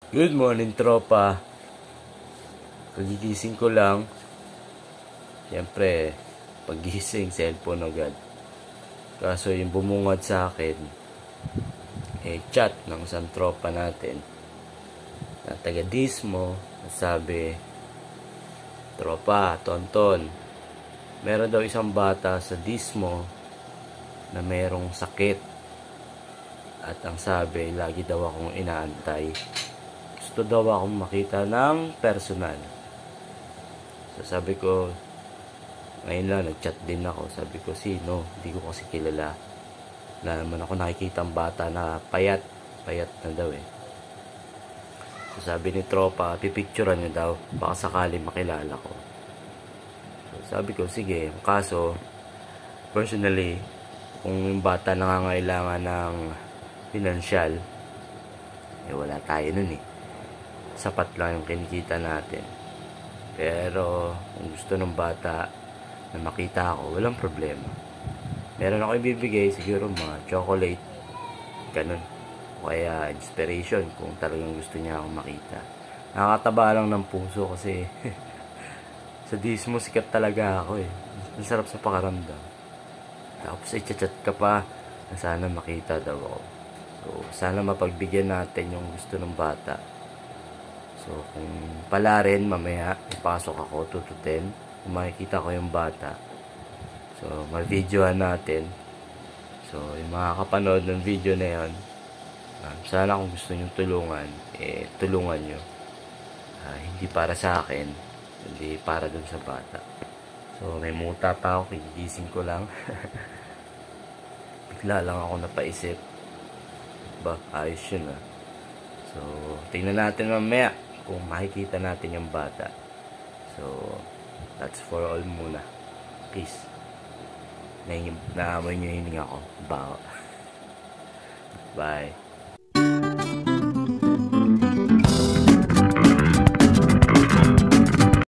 Good morning, tropa. Kagigising ko lang. Siyempre, paggising, cellphone agad. Kaso yung bumungad sa akin, chat ng isang tropa natin na taga Dismo. Sabi, tropa, tonton, meron daw isang bata sa Dismo na merong sakit. At ang sabi, lagi daw akong inaantay. Gusto daw akong makita ng personal. So sabi ko, ngayon lang, nag-chat din ako. Sabi ko, sino? Hindi ko kasi kilala. Wala naman ako nakikita ang bata na payat. Payat na daw eh. So sabi ni tropa, pipicturean niya daw. Baka sakali makilala ko. So sabi ko, sige. Kaso, personally, kung yung bata nangangailangan ng pinansyal, wala tayo nun eh. Sapat lang yung kinikita natin. Pero kung gusto ng bata na makita ako, walang problema. Meron ako ibibigay, siguro mga chocolate, ganun. O kaya inspiration kung talagang gusto niya akong makita. Nakakataba lang ng puso kasi sa Dismo sikat talaga ako eh. Ang sarap sa pakaramdam. Tapos i-chat ka pa na sana makita daw ako. So sana mapagbigyan natin yung gusto ng bata. So, kung pala rin, mamaya, ipasok ako 2 to 10. Kung makikita ko yung bata. So, ma-videohan natin. So, yung mga kapanood ng video na yun, sana kung gusto nyo tulungan, tulungan nyo. Hindi para sa akin, hindi para dun sa bata. So, may muta pa ako, kikigising ko lang. Bigla lang ako napaisip. Ayos yun ah. So, tingnan natin mamaya kung makikita natin yung bata. So, that's for all muna. Peace. Naamoy nyo yung hininga ko. Bye.